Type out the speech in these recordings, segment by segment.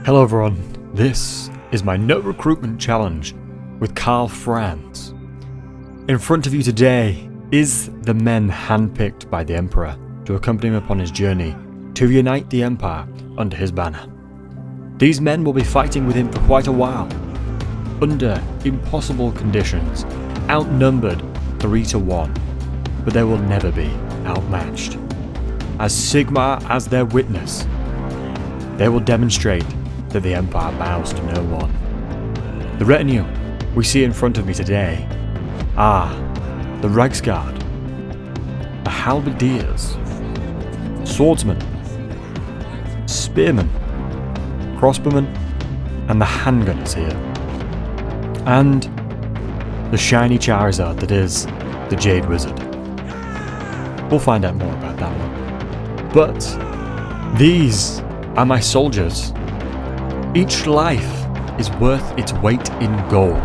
Hello everyone, this is my No Recruitment Challenge with Karl Franz. In front of you today is the men handpicked by the Emperor to accompany him upon his journey to unite the Empire under his banner. These men will be fighting with him for quite a while, under impossible conditions, outnumbered 3-1, but they will never be outmatched. As Sigmar as their witness, they will demonstrate that the Empire bows to no one. The retinue we see in front of me today are the Reiksguard, the halberdiers, swordsmen, spearmen, crossbowmen, and the handgunners here. And the shiny Charizard that is the Jade Wizard. We'll find out more about that one. But these are my soldiers. Each life is worth its weight in gold,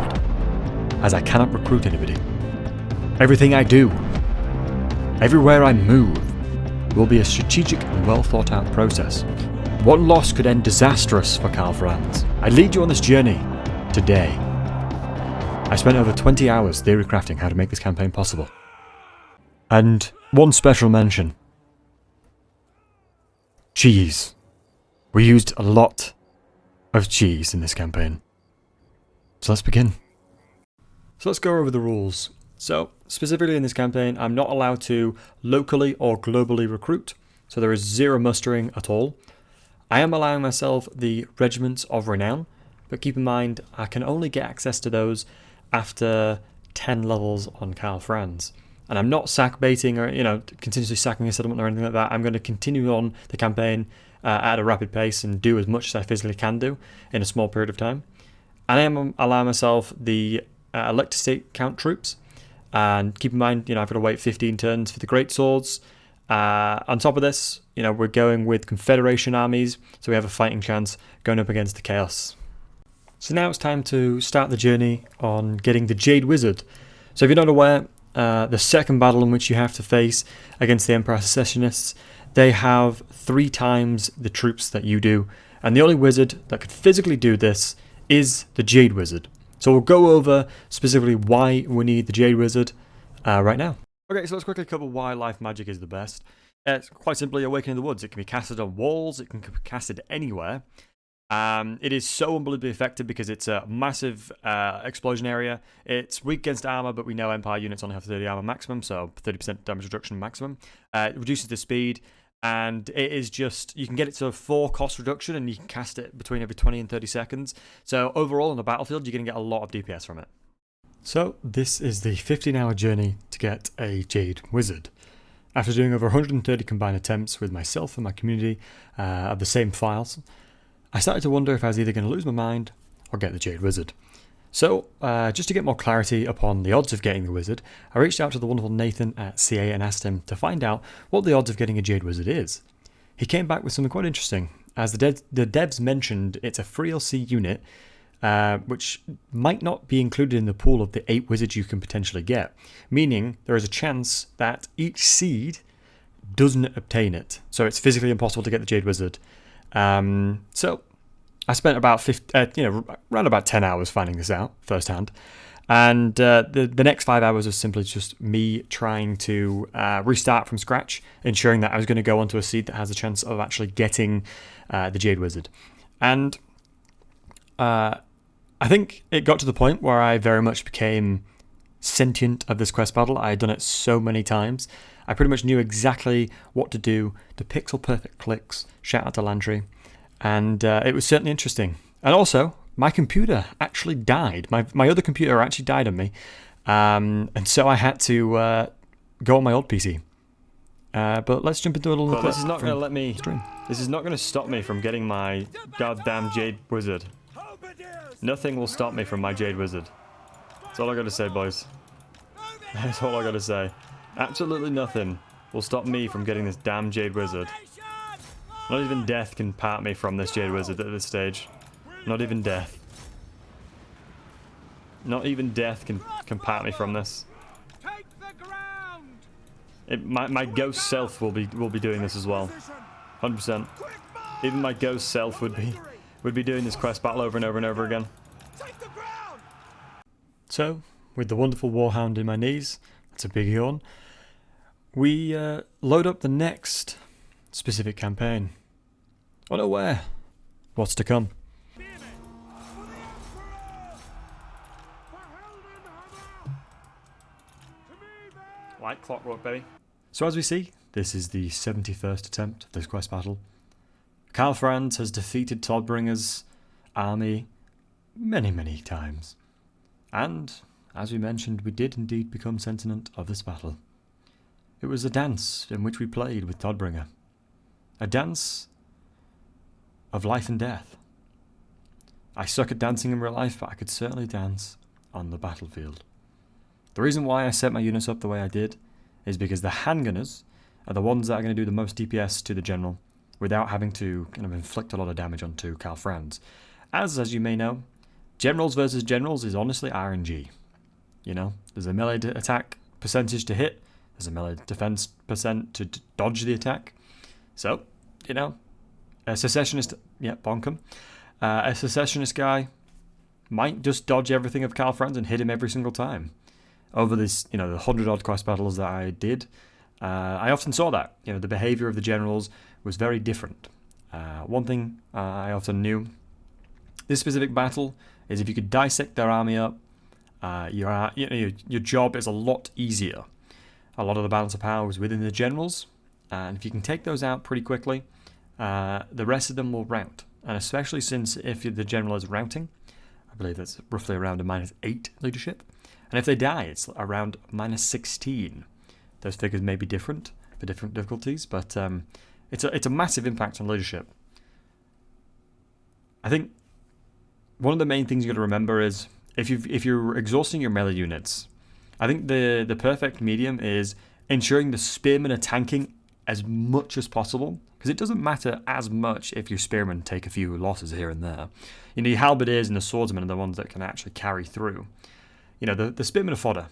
as I cannot recruit anybody. Everything I do, everywhere I move, will be a strategic and well thought out process. One loss could end disastrous for Karl Franz. I lead you on this journey today. I spent over 20 hours theory crafting how to make this campaign possible. And one special mention. Cheese. We used a lot of cheese in this campaign. So let's begin. So let's go over the rules. So specifically in this campaign, I'm not allowed to locally or globally recruit. So there is 0 mustering at all. I am allowing myself the regiments of renown, but keep in mind I can only get access to those after 10 levels on Karl Franz. And I'm not sack baiting or, continuously sacking a settlement or anything like that. I'm going to continue on the campaign at a rapid pace and do as much as I physically can do in a small period of time. And I am allowing myself the elect state count troops. And keep in mind, I've got to wait 15 turns for the great swords. On top of this, we're going with confederation armies, so we have a fighting chance going up against the chaos. So now it's time to start the journey on getting the Jade Wizard. So if you're not aware, the second battle in which you have to face against the Emperor Secessionists, they have 3 times the troops that you do, and the only wizard that could physically do this is the Jade Wizard. So we'll go over specifically why we need the Jade Wizard right now. Okay, so let's quickly cover why life magic is the best. It's quite simply Awakening the Woods. It can be casted on walls, it can be casted anywhere. It is so unbelievably effective because it's a massive explosion area. It's weak against armor, but we know Empire units only have 30 armor maximum, so 30% damage reduction maximum. It reduces the speed, and it is just, you can get it to a 4 cost reduction, and you can cast it between every 20 and 30 seconds. So overall on the battlefield, you're going to get a lot of DPS from it. So this is the 15-hour journey to get a Jade Wizard. After doing over 130 combined attempts with myself and my community of the same files, I started to wonder if I was either going to lose my mind or get the Jade Wizard. So, just to get more clarity upon the odds of getting the Wizard, I reached out to the wonderful Nathan at CA and asked him to find out what the odds of getting a Jade Wizard is. He came back with something quite interesting, as the devs mentioned it's a free LC unit, which might not be included in the pool of the 8 wizards you can potentially get, meaning there is a chance that each seed doesn't obtain it, so it's physically impossible to get the Jade Wizard. So I spent about around about 10 hours finding this out firsthand, and the next 5 hours was simply just me trying to restart from scratch, ensuring that I was going to go onto a seed that has a chance of actually getting the Jade Wizard. And I think it got to the point where I very much became sentient of this quest battle. I had done it so many times. I pretty much knew exactly what to do, the pixel perfect clicks, shout out to Landry, and it was certainly interesting. And also, my computer actually died. My other computer actually died on me, and so I had to go on my old PC. But let's jump into a little bit. This is not going to let me stream. This is not going to stop me from getting my goddamn Jade Wizard. Nothing will stop me from my Jade Wizard. That's all I got to say, boys. That's all I got to say. Absolutely nothing will stop me from getting this damn Jade Wizard. Not even death can part me from this Jade Wizard at this stage. Not even death. Not even death can part me from this. My ghost self will be doing this as well. 100%. Even my ghost self would we'd be doing this quest battle over and over and over again. So, with the wonderful Warhound in my knees, that's a big yawn, we load up the next specific campaign. Unaware what's to come. Like clockwork, baby. So as we see, this is the 71st attempt of this quest battle. Karl Franz has defeated Todbringer's army many, many times. And, as we mentioned, we did indeed become sentient of this battle. It was a dance in which we played with Todbringer. A dance of life and death. I suck at dancing in real life, but I could certainly dance on the battlefield. The reason why I set my units up the way I did is because the handgunners are the ones that are going to do the most DPS to the general without having to kind of inflict a lot of damage onto Karl Franz. As you may know, generals versus generals is honestly RNG. You know, there's a melee attack percentage to hit, there's a melee defense percent to dodge the attack. So, you know, a secessionist, yeah, bonk him. A secessionist guy might just dodge everything of Karl Franz and hit him every single time. Over this, you know, the 100-odd quest battles that I did, I often saw that. You know, the behavior of the generals was very different. One thing I often knew, this specific battle is if you could dissect their army up, your job is a lot easier. A lot of the balance of power was within the generals, and if you can take those out pretty quickly, the rest of them will rout. And especially since if the general is routing, I believe that's roughly around a -8 leadership. And if they die, it's around -16. Those figures may be different for different difficulties, but it's a massive impact on leadership. I think one of the main things you got to remember is if you're exhausting your melee units, I think the perfect medium is ensuring the spearmen are tanking as much as possible, because it doesn't matter as much if your spearmen take a few losses here and there. You know, your halberdiers and the swordsmen are the ones that can actually carry through. You know, the spearmen are fodder.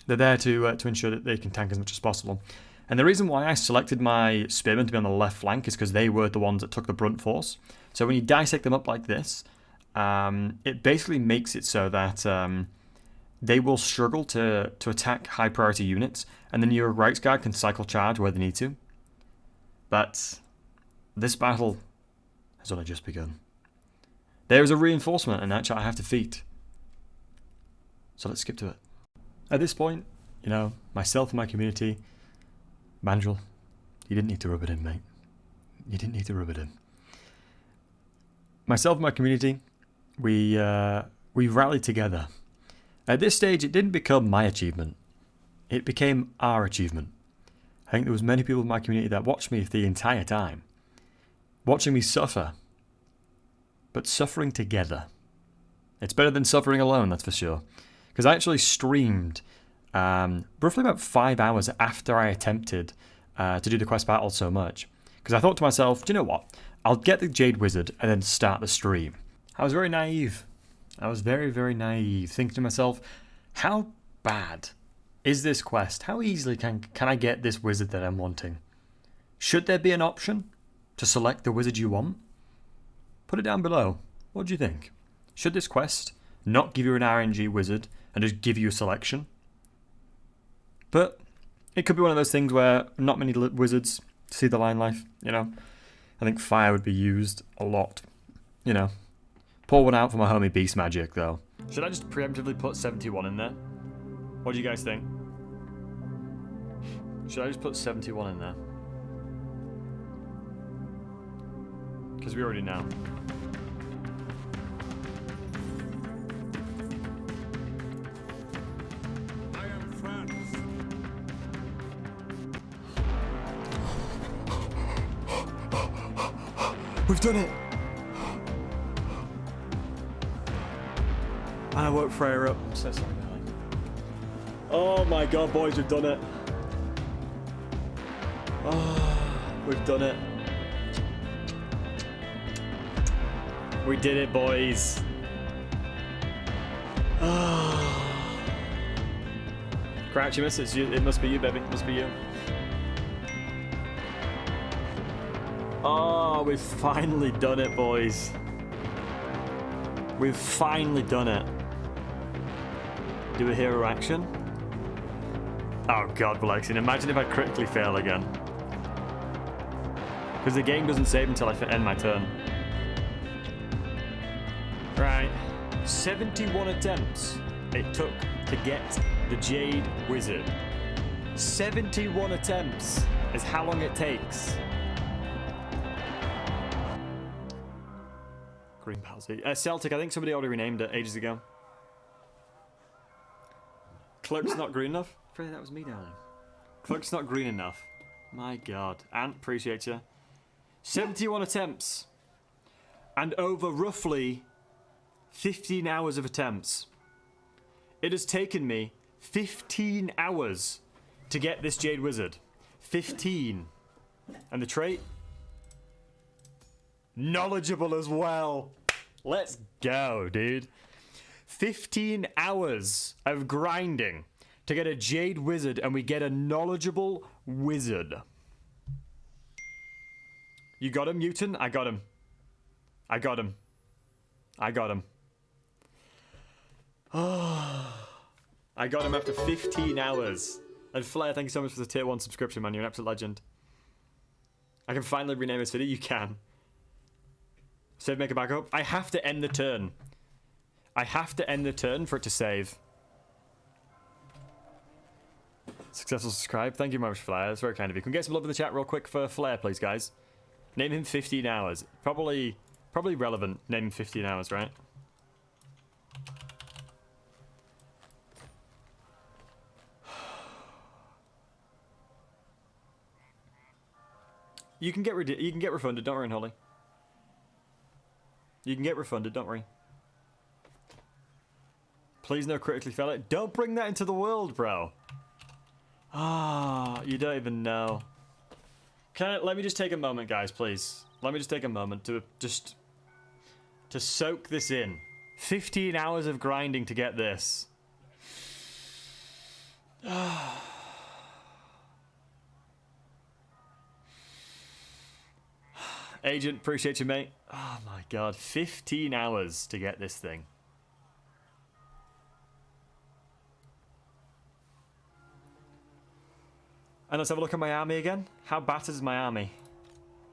They're there to ensure that they can tank as much as possible. And the reason why I selected my spearmen to be on the left flank is because they were the ones that took the brunt force. So when you dissect them up like this, it basically makes it so that they will struggle to attack high priority units, and then your Reichsguard can cycle charge where they need to. But this battle has only just begun. There is a reinforcement, and actually I have to defeat. So let's skip to it. At this point, you know, myself and my community, Mandrill, you didn't need to rub it in, mate. You didn't need to rub it in. Myself and my community, we rallied together. At this stage, it didn't become my achievement. It became our achievement. I think there was many people in my community that watched me the entire time, watching me suffer, but suffering together. It's better than suffering alone, that's for sure. Because I actually streamed roughly about 5 hours after I attempted to do the quest battle so much. Because I thought to myself, do you know what? I'll get the Jade Wizard and then start the stream. I was very naive. I was very, very naive, thinking to myself, how bad is this quest? How easily can I get this wizard that I'm wanting? Should there be an option to select the wizard you want? Put it down below. What do you think? Should this quest not give you an RNG wizard and just give you a selection? But it could be one of those things where not many wizards see the line life, you know. I think fire would be used a lot, you know. Pour one out for my homie Beast Magic, though. Should I just preemptively put 71 in there? What do you guys think? Should I just put 71 in there? Because we already know. I am Franz. We've done it! And I woke Freyja up. I'm so sorry, darling. Oh my god, boys, we've done it. Oh, we've done it. We did it, boys. Oh. Crouchimus, it must be you, baby. It must be you. Oh, we've finally done it, boys. We've finally done it. Do a hero action. Oh god, Alexin, imagine if I critically fail again. Because the game doesn't save until I end my turn. Right. 71 attempts it took to get the Jade Wizard. 71 attempts is how long it takes. Green palsy. Celtic, I think somebody already renamed it ages ago. Clerk's not green enough? Freyja, that was me, darling. Clerk's not green enough. My god. Ant, appreciate you. 71 attempts. And over roughly 15 hours of attempts. It has taken me 15 hours to get this Jade Wizard. 15. And the trait? Knowledgeable as well. Let's go, dude. 15 hours of grinding to get a Jade Wizard, and we get a knowledgeable wizard. You got him, Mutant? I got him. I got him. I got him. Oh, I got him after 15 hours. And Flair, thank you so much for the tier 1 subscription, man. You're an absolute legend. I can finally rename this video. You can. Save, make a backup. I have to end the turn. I have to end the turn for it to save. Successful subscribe. Thank you very much, Flair. That's very kind of you. Can we get some love in the chat real quick for Flair, please, guys? Name him 15 hours. Probably relevant. Name him 15 hours, right? You can get refunded. Don't worry, Holly. You can get refunded. Don't worry. Please no critically fail it. Don't bring that into the world, bro. Ah, you don't even know. Let me just take a moment, guys, please. Let me just take a moment to soak this in. 15 hours of grinding to get this. Agent, appreciate you, mate. Oh my god, 15 hours to get this thing. And let's have a look at my army again. How battered is my army?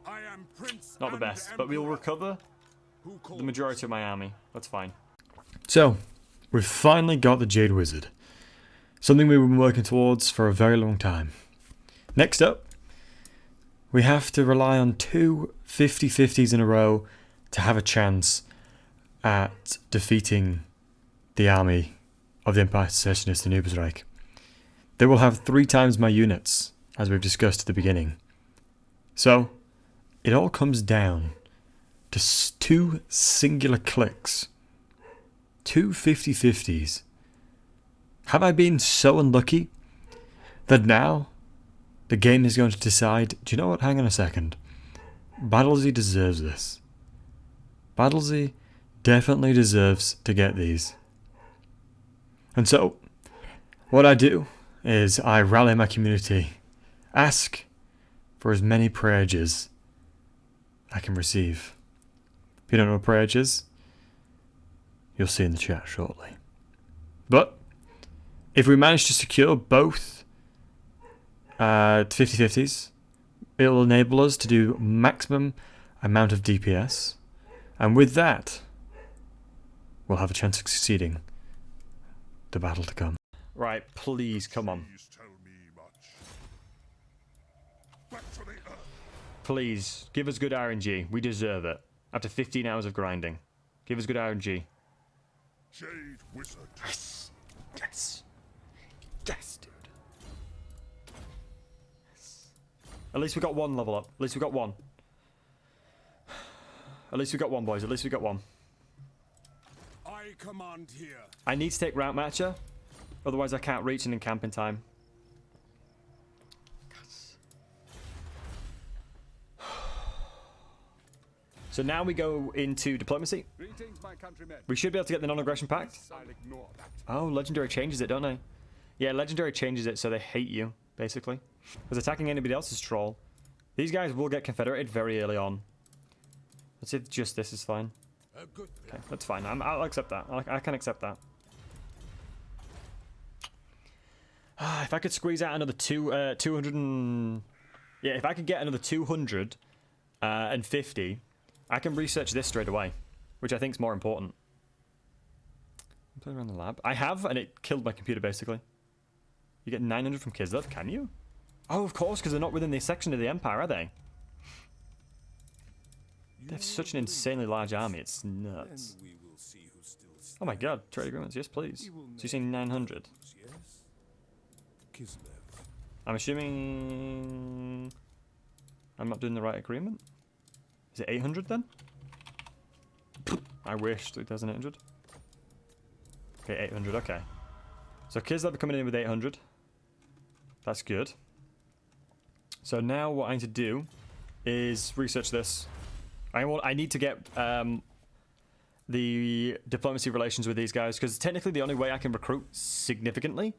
I am Prince Not the and best, but we'll recover Who calls? the majority of my army. That's fine. So, we've finally got the Jade Wizard. Something we've been working towards for a very long time. Next up, we have to rely on 2 50-50s in a row to have a chance at defeating the army of the Empire Secessionists in Ubersreich. They will have 3 times my units, as we've discussed at the beginning. So, it all comes down to 2 singular clicks. 2 50-50s. Have I been so unlucky that now the game is going to decide, do you know what, hang on a second. Battlesy deserves this. Battlesy definitely deserves to get these. And so, what I do is I rally my community, ask for as many prayages I can receive. If you don't know what prayage is, you'll see in the chat shortly. But, if we manage to secure both 50-50s, it'll enable us to do maximum amount of DPS, and with that, we'll have a chance of succeeding the battle to come. Right, please, come on. Please tell me much. Back to the earth. Please, give us good RNG. We deserve it. After 15 hours of grinding. Give us good RNG. Jade Wizard. Yes. Yes. Yes, dude. Yes. At least we got 1 level up. At least we got 1. At least we got 1, boys. At least we got 1. I command here. I need to take Route Matcher. Otherwise I can't reach an encamp in time. So now we go into diplomacy. Greetings, my countrymen. We should be able to get the non-aggression pact. I'll ignore that. Oh, Legendary changes it, don't they? Yeah, Legendary changes it so they hate you, basically. Because attacking anybody else is troll. These guys will get confederated very early on. Let's see if just this is fine. Okay, that's fine. I'll accept that. I can accept that. If I could squeeze out another 200 and... Yeah, if I could get another 250, I can research this straight away, which I think is more important. Play around the lab. I have, and it killed my computer, basically. You get 900 from Kislev, can you? Oh, of course, because they're not within the section of the Empire, are they? They have such an insanely large army, it's nuts. Oh my god, trade agreements, yes please. So you're saying 900? I'm assuming... I'm not doing the right agreement? Is it 800 then? I wish 3,800. Okay, 800, okay. So Kislev are coming in with 800. That's good. So now what I need to do is research this. I need to get the diplomacy relations with these guys, because technically the only way I can recruit significantly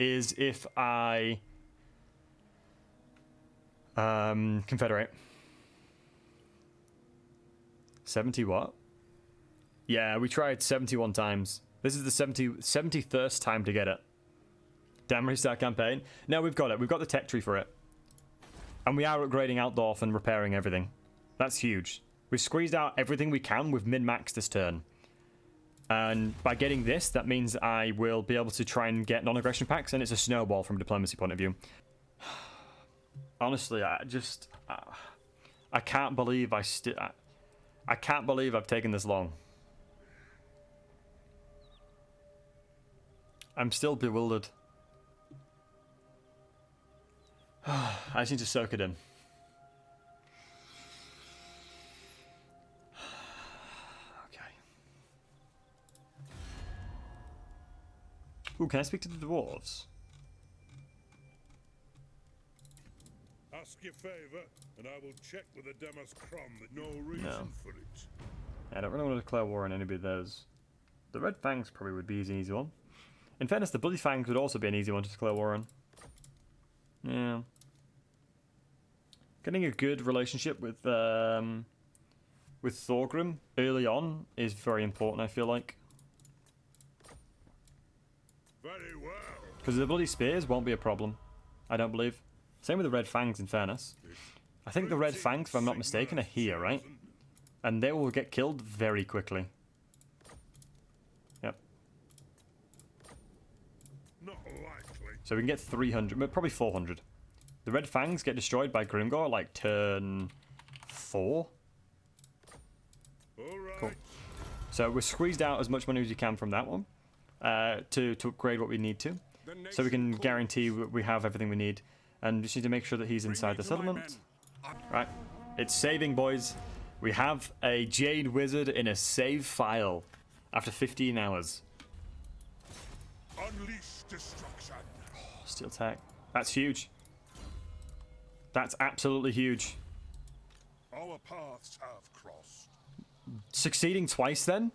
is if I confederate. 70 what? Yeah, we tried 71 times. This is the 71st time to get it. Damn, restart campaign. No, we've got it. We've got the tech tree for it. And we are upgrading Altdorf and repairing everything. That's huge. We've squeezed out everything we can with min-max this turn. And by getting this, that means I will be able to try and get non-aggression packs, and it's a snowball from a diplomacy point of view. Honestly, I can't believe I can't believe I've taken this long. I'm still bewildered. I just need to soak it in. Okay. Ooh, can I speak to the dwarves? Ask your favour, and I will check with the Demos Crom that no reason for it. Yeah, I don't really want to declare war on anybody of those. The Red Fangs probably would be an easy one. In fairness, the Bloody Fangs would also be an easy one to declare war on. Yeah. Getting a good relationship with Thorgrim early on is very important, I feel like. Very well. Because the Bloody Spears won't be a problem, I don't believe. Same with the Red Fangs, in fairness. I think the Red Fangs, if I'm not mistaken, are here, right? And they will get killed very quickly. Yep. Not likely. So we can get 300, but probably 400. The Red Fangs get destroyed by Grimgor like turn 4. All right. Cool. So we're squeezed out as much money as we can from that one to upgrade what we need to. So we can guarantee we have everything we need. And we just need to make sure that he's inside the settlement. Right. It's saving, boys. We have a Jade Wizard in a save file after 15 hours. Unleash destruction. Oh, steel tech. That's huge. That's absolutely huge. Our paths have crossed. Succeeding twice then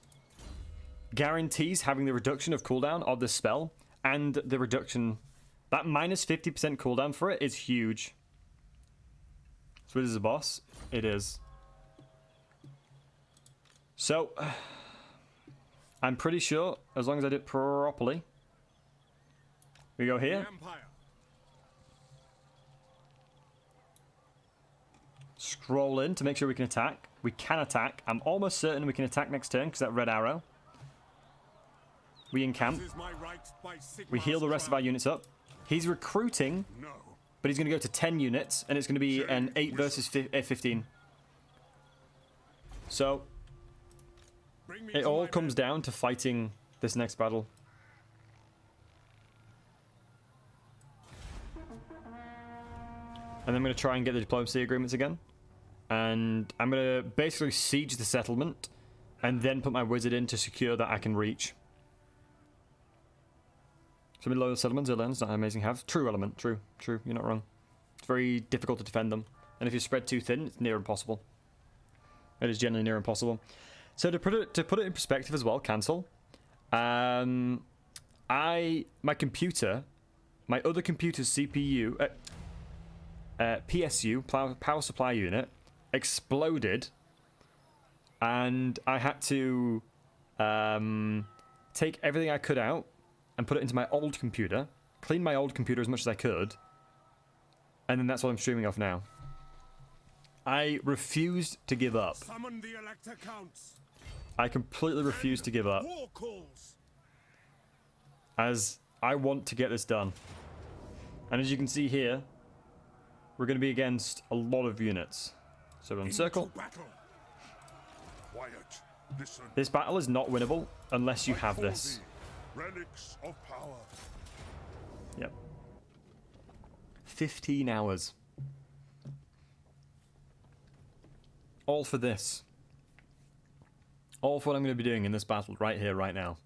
guarantees having the reduction of cooldown of the spell and the reduction. That minus 50% cooldown for it is huge. So this is a boss. It is. So I'm pretty sure as long as I do it properly. We go here. Scroll in to make sure we can attack. We can attack. I'm almost certain we can attack next turn because that red arrow. We encamp. We heal the rest of our units up. He's recruiting, but he's going to go to 10 units, and it's going to be an 8 versus 15. So it all comes down to fighting this next battle. And I'm going to try and get the diplomacy agreements again. And I'm going to basically siege the settlement and then put my wizard in to secure that I can reach. So mid-level settlements, it's not amazing have. True element, true, you're not wrong. It's very difficult to defend them. And if you spread too thin, it's near impossible. It is generally near impossible. So to put it in perspective as well, cancel. My computer, my other computer's CPU... PSU, power supply unit, exploded, and I had to take everything I could out and put it into my old computer, clean my old computer as much as I could, and then that's what I'm streaming off now. I refused to give up. Summon the Elector Counts. I completely refuse to give up, War calls. as I want to get this done. And as you can see here, we're going to be against a lot of units. So we're on circle. Battle. Quiet. Listen. This battle is not winnable unless you have For this. thee, relics of power. Yep. 15 hours. All for this. All for what I'm going to be doing in this battle right here, right now.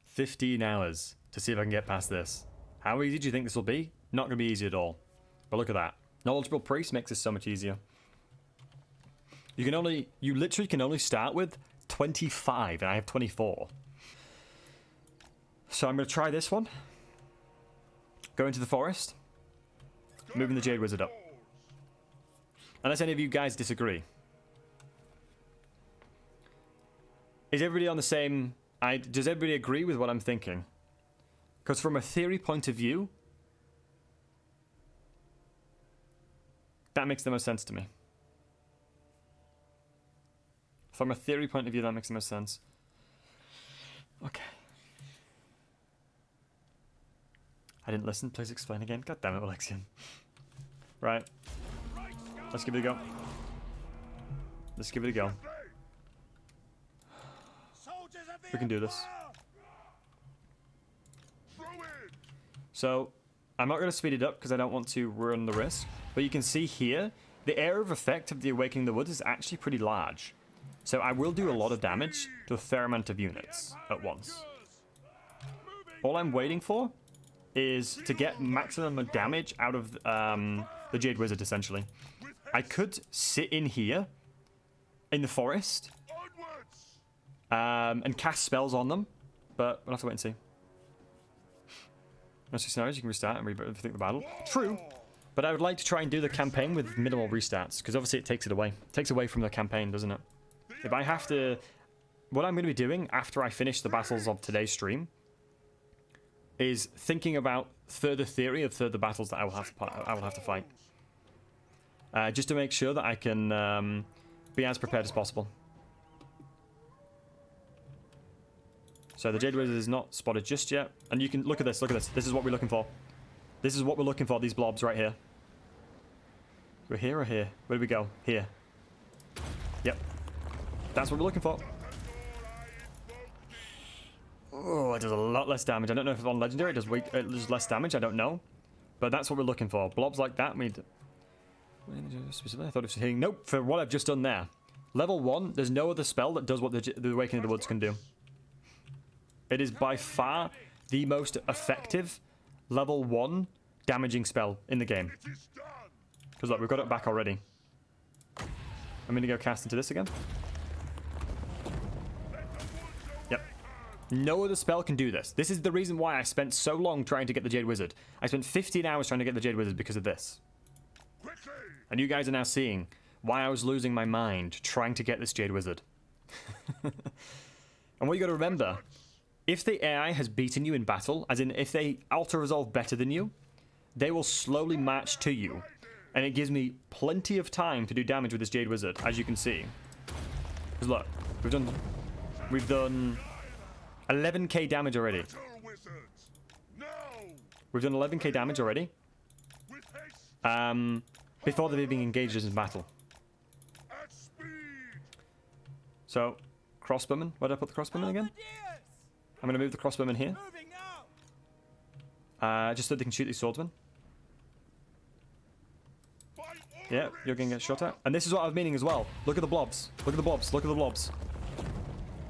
15 hours to see if I can get past this. How easy do you think this will be? Not going to be easy at all. But look at that. Knowledgeable Priest makes this so much easier. You literally can only start with 25, and I have 24. So I'm going to try this one. Go into the forest. Moving the Jade Wizard up. Unless any of you guys disagree. Is everybody on the same... does everybody agree with what I'm thinking? Because from a theory point of view, that makes the most sense to me. From a theory point of view, that makes the most sense. Okay. I didn't listen. Please explain again. God damn it, Alexian. Right. Let's give it a go. Let's give it a go. We can do this. So, I'm not going to speed it up because I don't want to run the risk. But you can see here, the area of effect of the Awakening the Woods is actually pretty large. So I will do a lot of damage to a fair amount of units at once. All I'm waiting for is to get maximum damage out of the Jade Wizard, essentially. I could sit in here, in the forest, and cast spells on them, but we'll have to wait and see. Once you scenarios, you can restart and rethink the battle. True, but I would like to try and do the campaign with minimal restarts, because obviously it takes it away. It takes away from the campaign, doesn't it? If I have to... What I'm going to be doing after I finish the battles of today's stream is thinking about further theory of further battles that I will have to fight. Just to make sure that I can be as prepared as possible. So the Jade Wizard is not spotted just yet. And you can look at this, look at this. This is what we're looking for. This is what we're looking for, these blobs right here. We're here or here? Where do we go? Here. Yep. That's what we're looking for. Oh, it does a lot less damage. I don't know if it's on Legendary, it does less damage, I don't know. But that's what we're looking for. Blobs like that, specifically, I thought it was hitting. Nope, for what I've just done there. Level 1, there's no other spell that does what the Awakening of the Woods can do. It is by far the most effective level 1 damaging spell in the game. Because look, we've got it back already. I'm going to go cast into this again. Yep. No other spell can do this. This is the reason why I spent so long trying to get the Jade Wizard. I spent 15 hours trying to get the Jade Wizard because of this. And you guys are now seeing why I was losing my mind trying to get this Jade Wizard. And what you got to remember, if the AI has beaten you in battle, as in if they auto-resolve better than you, they will slowly march to you. And it gives me plenty of time to do damage with this Jade Wizard, as you can see. Because look, we've done 11k damage already. We've done 11k damage already. Before they've even engaged us in battle. So, crossbowman. Where did I put the crossbowman again? I'm going to move the crossbowman here. Just so they can shoot these swordsmen. Yeah, you're going to get shot at. And this is what I was meaning as well. Look at the blobs. Look at the blobs. Look at the blobs.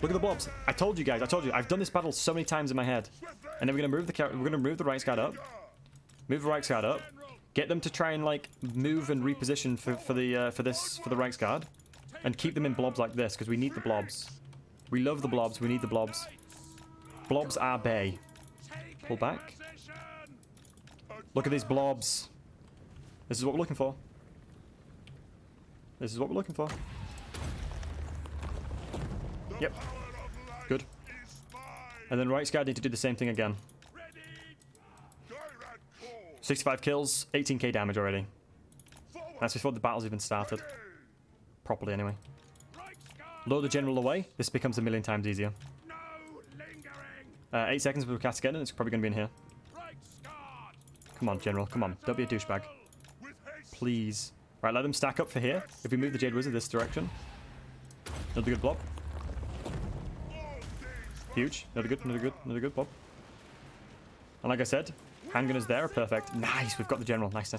Look at the blobs. I told you guys. I told you. I've done this battle so many times in my head. And then we're going to move the right guard up. Move the right guard up. Get them to try and like move and reposition for the right guard. And keep them in blobs like this because we need the blobs. We love the blobs. We need the blobs. Blobs are bae. Pull back. Look at these blobs. This is what we're looking for. This is what we're looking for. Yep. Good. And then right guard need to do the same thing again. 65 kills, 18k damage already. That's before the battle's even started. Properly, anyway. Lure the general away. This becomes a million times easier. 8 seconds before we cast again, and it's probably going to be in here. Come on, general. Come on. Don't be a douchebag. Please. Right, let them stack up for here. If we move the Jade Wizard this direction. Another good blob. Huge. Another good blob. And like I said, handgunners there are perfect. Nice, we've got the general. Nice.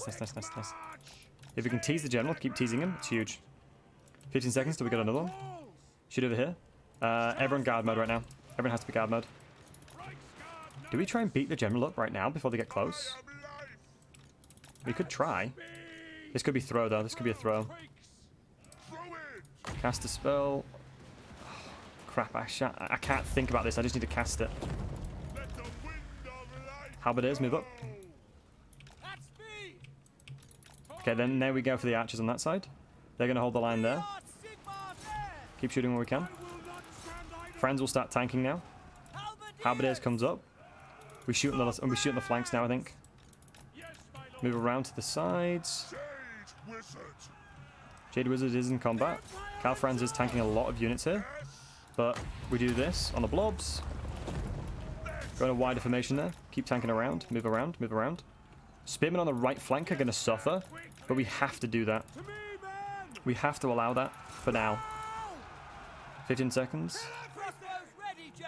If we can tease the general, keep teasing him, it's huge. 15 seconds till we get another one. Shoot over here. Everyone guard mode right now. Everyone has to be guard mode. Do we try and beat the general up right now before they get close? We could try. This could be throw though, this could be a throw. Cast a spell. Oh, crap, I can't think about this, I just need to cast it. Halberdiers, move up. Okay, then there we go for the archers on that side. They're going to hold the line there. Keep shooting where we can. Franz will start tanking now. Halberdiers comes up. We shoot on the flanks now, I think. Move around to the sides. Jade Wizard is in combat. Karl Franz is tanking a lot of units here. But we do this on the blobs. Go in a wider formation there. Keep tanking around. Move around. Move around. Spearmen on the right flank are going to suffer. But we have to do that. We have to allow that for now. 15 seconds.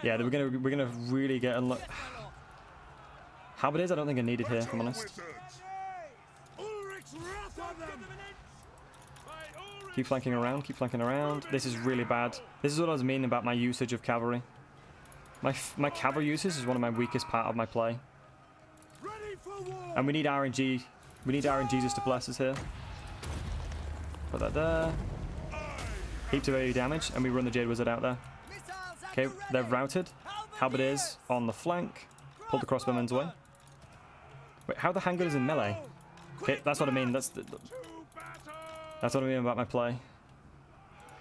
Yeah, we're gonna really get unlucky. Halberdiers I don't think are needed here, if I'm honest. Keep flanking around, keep flanking around. This is really bad. This is what I was meaning about my usage of cavalry. My cavalry usage is one of my weakest part of my play. And we need RNG. We need RNG just to bless us here. Put that there. Heaps of AoE damage, and we run the Jade Wizard out there. Okay, they're routed. Halberdiers on the flank. Pull the crossbowmen's away. Wait, how the handgun is in melee? Okay, that's what I mean. That's what I mean about my play.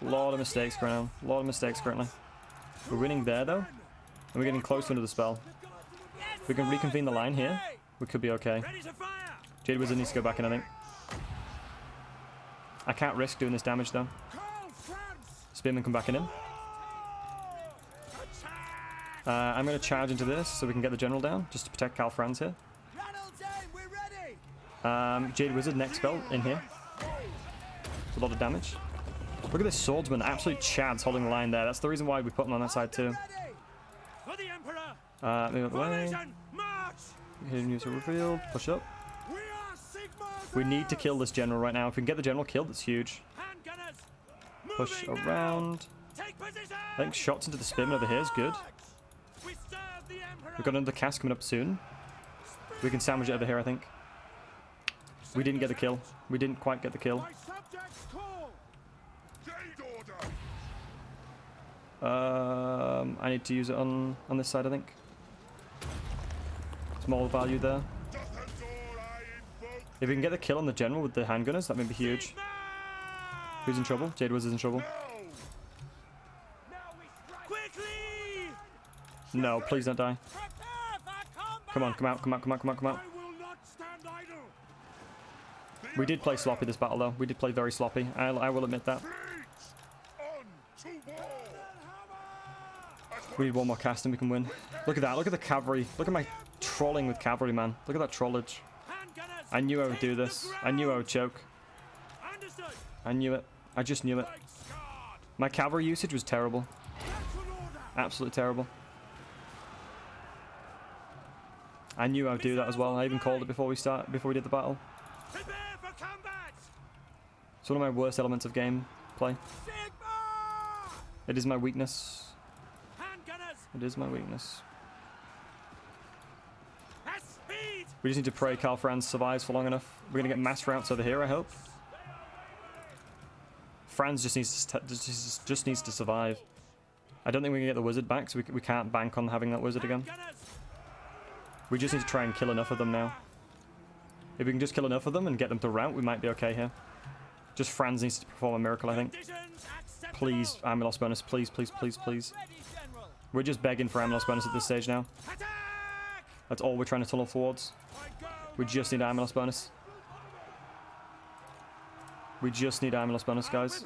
A lot of mistakes going on. A lot of mistakes currently. We're winning there though, and we're getting close to the spell. If we can reconvene the line here, we could be okay. Jade Wizard needs to go back in, I think. I can't risk doing this damage though. Spearmen come back in him. I'm going to charge into this so we can get the general down, just to protect Karl Franz here. Jade Wizard, next spell in here. It's a lot of damage. Look at this swordsman, absolute chads holding the line there. That's the reason why we put him on that side too. Move out the way. Hidden user revealed. Push up. We need to kill this general right now. If we can get the general killed, it's huge. Push around. I think shots into the spearman over here is good. We've got another cast coming up soon. We can sandwich it over here, I think. We didn't get the kill. We didn't quite get the kill. I need to use it on this side, I think. Small value there. If we can get the kill on the general with the handgunners, that may be huge. Who's in trouble? Jade Wizard's in trouble. No, please don't die. Come on, come out, come out, come out, come out, come out. We did play sloppy this battle though. We did play very sloppy. I will admit that. We need one more cast and we can win. Look at that. Look at the cavalry. Look at my trolling with cavalry, man. Look at that trollage. I knew I would do this. I knew I would choke. I knew it. I just knew it. My cavalry usage was terrible. Absolutely terrible. I knew I would do that as well. I even called it before we did the battle. It's one of my worst elements of game play. It is my weakness. It is my weakness. We just need to pray Karl Franz survives for long enough. We're going to get mass routes over here, I hope. Franz just needs to survive. I don't think we can get the wizard back, so we can't bank on having that wizard again. We just need to try and kill enough of them now. If we can just kill enough of them and get them to rout, we might be okay here. Just Franz needs to perform a miracle, I think. Please, army loss bonus. Please, please, please, please. We're just begging for army loss bonus at this stage now. That's all we're trying to tunnel towards. We just need army loss bonus. We just need army loss bonus, guys.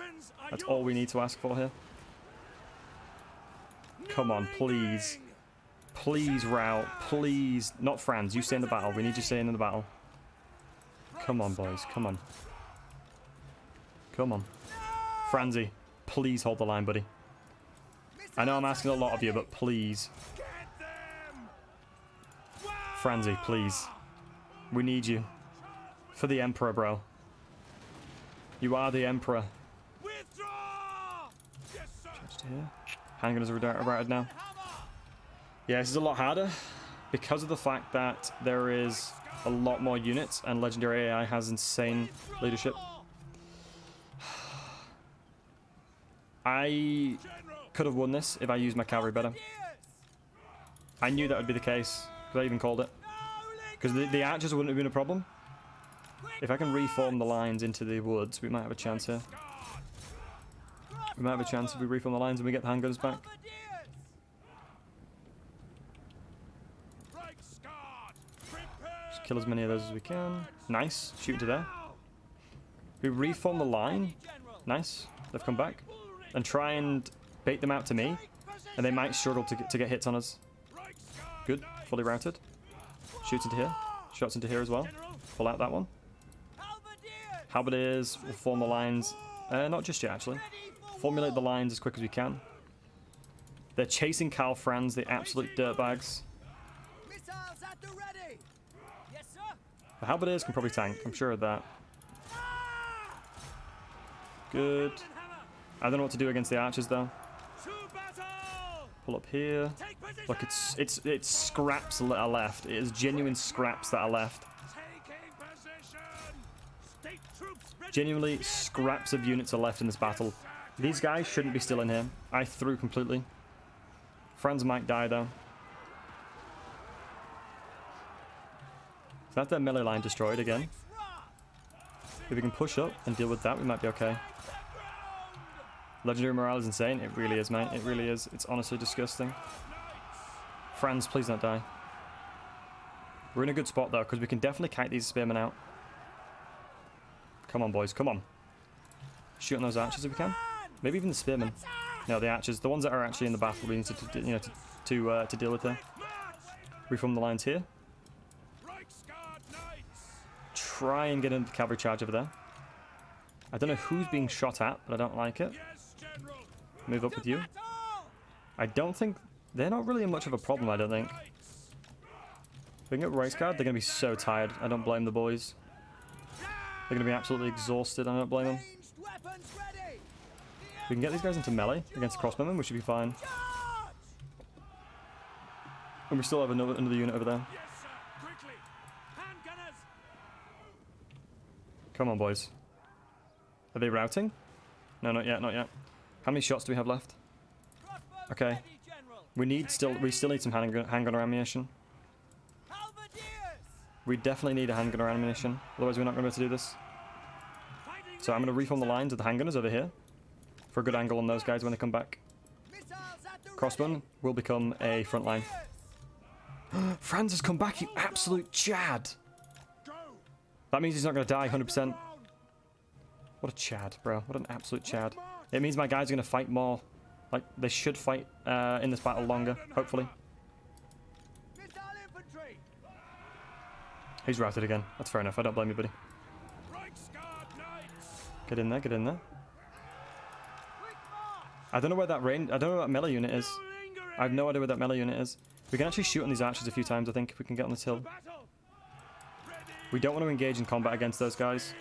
That's all we need to ask for here. Come on, please. Please, rout. Please. Not Franz. You stay in the battle. We need you staying in the battle. Come on, boys. Come on. Come on. Franzy, please hold the line, buddy. I know I'm asking a lot of you, but please. Franzy, please. We need you. For the Emperor, bro. You are the Emperor. Charged here. Handgunners are routed now. Yeah, this is a lot harder because of the fact that there is a lot more units and Legendary AI has insane leadership. I could have won this if I used my cavalry better. I knew that would be the case because I even called it. Because the archers wouldn't have been a problem. If I can reform the lines into the woods, we might have a chance here. We might have a chance if we reform the lines and we get the handgunners back. Just kill as many of those as we can. Nice. Shoot into there. We reform the line. Nice. They've come back. And try and bait them out to me. And they might struggle to get hits on us. Good. Fully routed. Shoots into here. Shots into here as well. Pull out that one. Halberdiers will form the lines. Not just yet, actually. Formulate the lines as quick as we can. They're chasing Karl Franz, the absolute dirtbags. The Halberdiers can probably tank. I'm sure of that. Good. I don't know what to do against the archers, though. Pull up here. Look, it's scraps that are left. It is genuine scraps that are left. Genuinely, scraps of units are left in this battle. These guys shouldn't be still in here. I threw completely. Franz might die, though. Is that their melee line destroyed again? If we can push up and deal with that, we might be okay. Legendary morale is insane. It really is, mate. It really is. It's honestly disgusting. Franz, please don't die. We're in a good spot, though, because we can definitely kite these spearmen out. Come on, boys. Come on. Shoot on those archers if we can. Maybe even the spearmen. No, the archers. The ones that are actually in the battle we need to deal with there. Reform the lines here. Try and get into the cavalry charge over there. I don't know who's being shot at, but I don't like it. Move up with you. I don't think... They're not really much of a problem, I don't think. If we can get Reichsguard, they're going to be so tired. I don't blame the boys. They're going to be absolutely exhausted. I don't blame them. We can get these guys into melee against the crossbowmen. We should be fine. And we still have another unit over there. Come on, boys. Are they routing? No, not yet, not yet. How many shots do we have left? Okay. We still need some handgunner ammunition. We definitely need a handgunner ammunition. Otherwise, we're not going to be able to do this. So I'm going to reform the lines of the handgunners over here. For a good angle on those guys when they come back. Crossbowman will become a front line. Franz has come back, you absolute Chad! That means he's not going to die 100%. What a Chad, bro. What an absolute Chad. It means my guys are going to fight more. Like, they should fight in this battle longer, hopefully. He's routed again. That's fair enough. I don't blame you, buddy. Get in there, get in there. I don't know where that range... I don't know what that melee unit is. I have no idea where that melee unit is. We can actually shoot on these archers a few times, I think, if we can get on this hill. We don't want to engage in combat against those guys.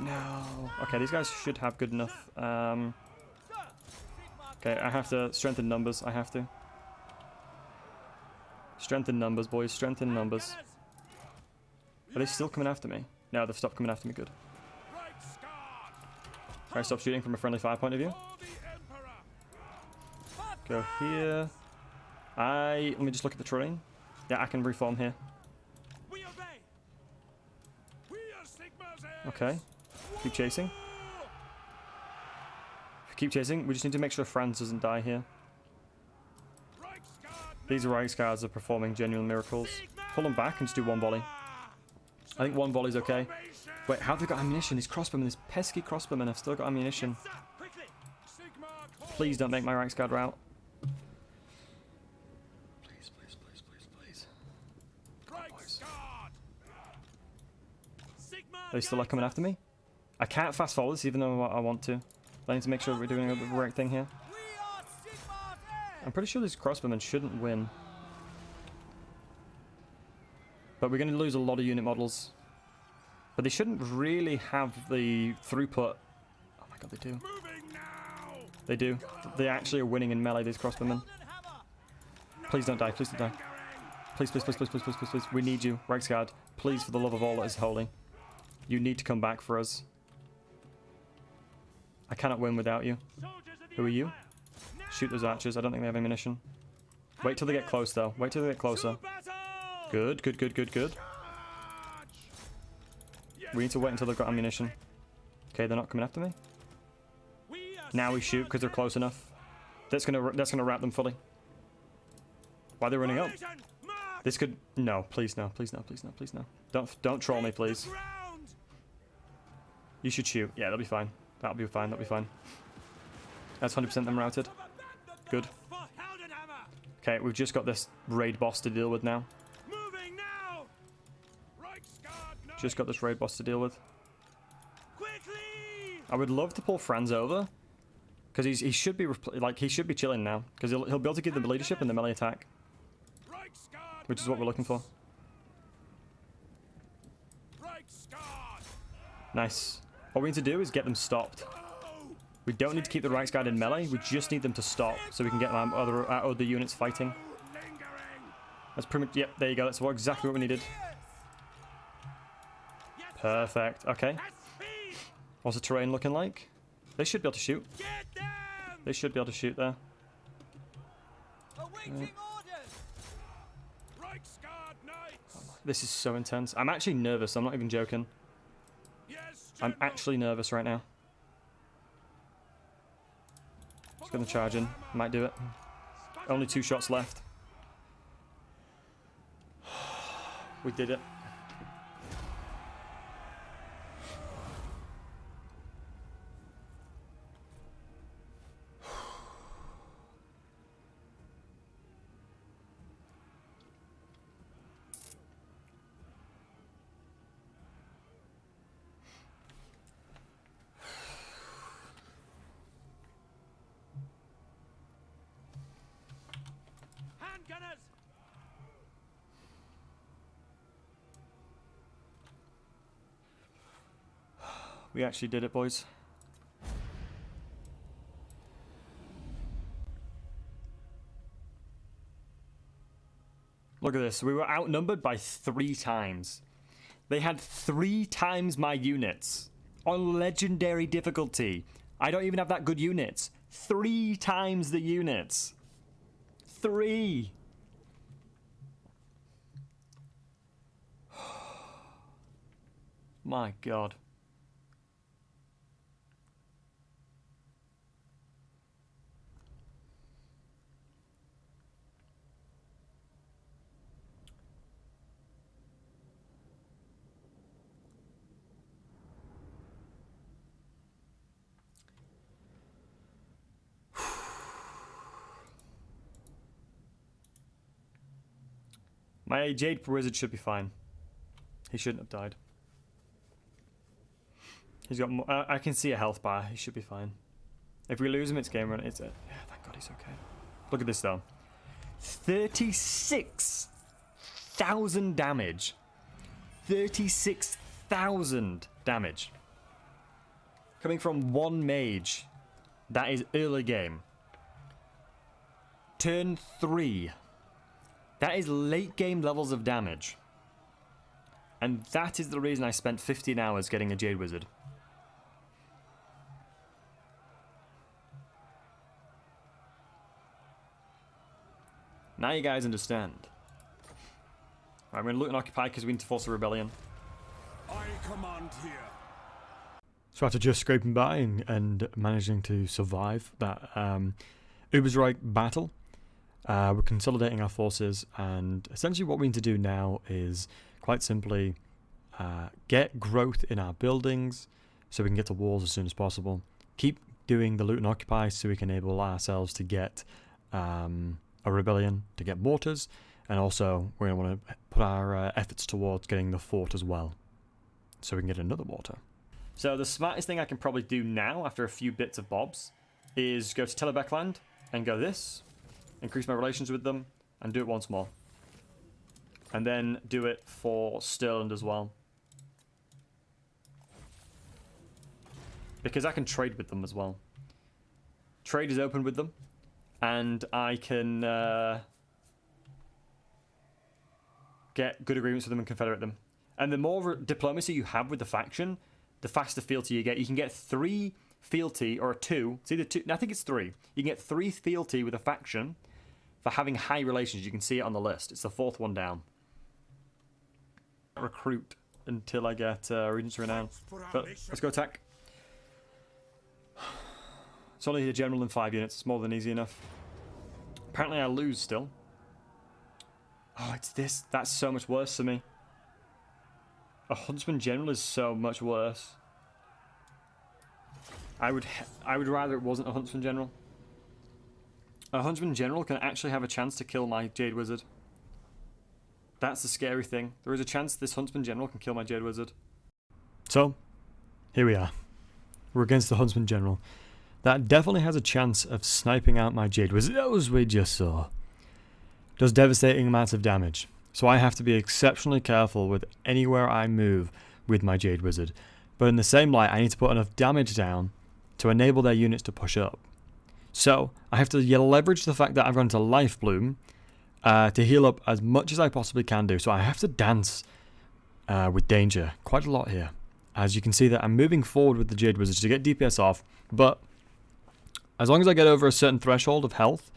No. Okay, these guys should have good enough. Okay, I have to strengthen numbers. I have to. Strengthen numbers, boys. Strengthen numbers. Are they still coming after me? No, they've stopped coming after me. Good. Alright, stop shooting from a friendly fire point of view. Go here. Let me just look at the terrain. Yeah, I can reform here. Okay. Keep chasing. Keep chasing. We just need to make sure Franz doesn't die here. These Reichsguards are performing genuine miracles. Pull them back and just do one volley. I think one volley's okay. Wait, how have they got ammunition? These crossbowmen, these pesky crossbowmen have still got ammunition. Please don't make my Reichsguard rout. Please, please, please, please, please. Come on, boys. Are they still coming after me? I can't fast forward this even though I want to. I need to make sure we're doing the right thing here. I'm pretty sure these crossbowmen shouldn't win. But we're going to lose a lot of unit models. But they shouldn't really have the throughput. Oh my god, they do. They do. They actually are winning in melee, these crossbowmen. Please don't die, please don't die. Please, please, please, please, please, please, please, please. We need you, Reichsguard. Please, for the love of all that is holy. You need to come back for us. I cannot win without you. Who are you? Shoot those archers. I don't think they have ammunition. Wait till they get close, though. Wait till they get closer. Good, good, good, good, good. We need to wait until they've got ammunition. Okay, they're not coming after me. Now we shoot because they're close enough. That's gonna wrap them fully. Why are they running up? This could... No, please no, please no, please no, please no. Don't troll me, please. You should shoot. Yeah, that'll be fine. That'll be fine, that'll be fine. That's 100% them routed. Good. Okay, we've just got this raid boss to deal with now. Just got this raid boss to deal with. I would love to pull Franz over, because he should be he should be chilling now, because he'll be able to give them the leadership in the melee attack, which is what we're looking for. Nice. What we need to do is get them stopped. We don't need to keep the Reichsguard in melee. We just need them to stop so we can get our other units fighting. That's pretty much... Yep, there you go. That's exactly what we needed. Perfect. Okay. What's the terrain looking like? They should be able to shoot. They should be able to shoot there. This is so intense. I'm actually nervous. I'm not even joking. I'm actually nervous right now. Just gonna charge in. Might do it. Only 2 shots left. We did it. Gunners! We actually did it, boys. Look at this. We were outnumbered by 3 times. They had 3 times my units on legendary difficulty. I don't even have that good units. 3 times the units. 3. My God. My Jade wizard should be fine. He shouldn't have died. He's got more, I can see a health bar. He should be fine. If we lose him, it's game run. It's it. Yeah, thank God he's okay. Look at this though. 36,000 damage. 36,000 damage. Coming from 1 mage. That is early game. Turn 3. That is late game levels of damage. And that is the reason I spent 15 hours getting a Jade Wizard. Now you guys understand. Right, we're going to loot and occupy because we need to force a rebellion. I command here. So after just scraping by and managing to survive that Ubersreich battle, we're consolidating our forces, and essentially what we need to do now is quite simply get growth in our buildings so we can get to walls as soon as possible. Keep doing the loot and occupy so we can enable ourselves to get a rebellion, to get mortars, and also we're going to want to put our efforts towards getting the fort as well so we can get another mortar. So the smartest thing I can probably do now after a few bits of bobs is go to Telebeckland and go this, increase my relations with them, and do it once more. And then do it for Stirland as well. Because I can trade with them as well. Trade is open with them, and I can get good agreements with them and confederate them. And the more diplomacy you have with the faction, the faster fealty you get. You can get 3 fealty, or 2. It's either 2, I think it's 3. You can get 3 fealty with a faction for having high relations. You can see it on the list. It's the 4th one down. Recruit until I get Regent's Renown. But let's go attack. It's only a general in 5 units. It's more than easy enough. Apparently I lose still. Oh, it's this. That's so much worse for me. A Huntsman General is so much worse. I would rather it wasn't a Huntsman General. A Huntsman General can actually have a chance to kill my Jade Wizard. That's the scary thing. There is a chance this Huntsman General can kill my Jade Wizard. So, here we are. We're against the Huntsman General. That definitely has a chance of sniping out my Jade Wizard, as we just saw. Does devastating amounts of damage. So I have to be exceptionally careful with anywhere I move with my Jade Wizard. But in the same light, I need to put enough damage down to enable their units to push up. So I have to leverage the fact that I've gone to Life Bloom to heal up as much as I possibly can do. So I have to dance with danger quite a lot here. As you can see that I'm moving forward with the Jade Wizard to get DPS off, but as long as I get over a certain threshold of health,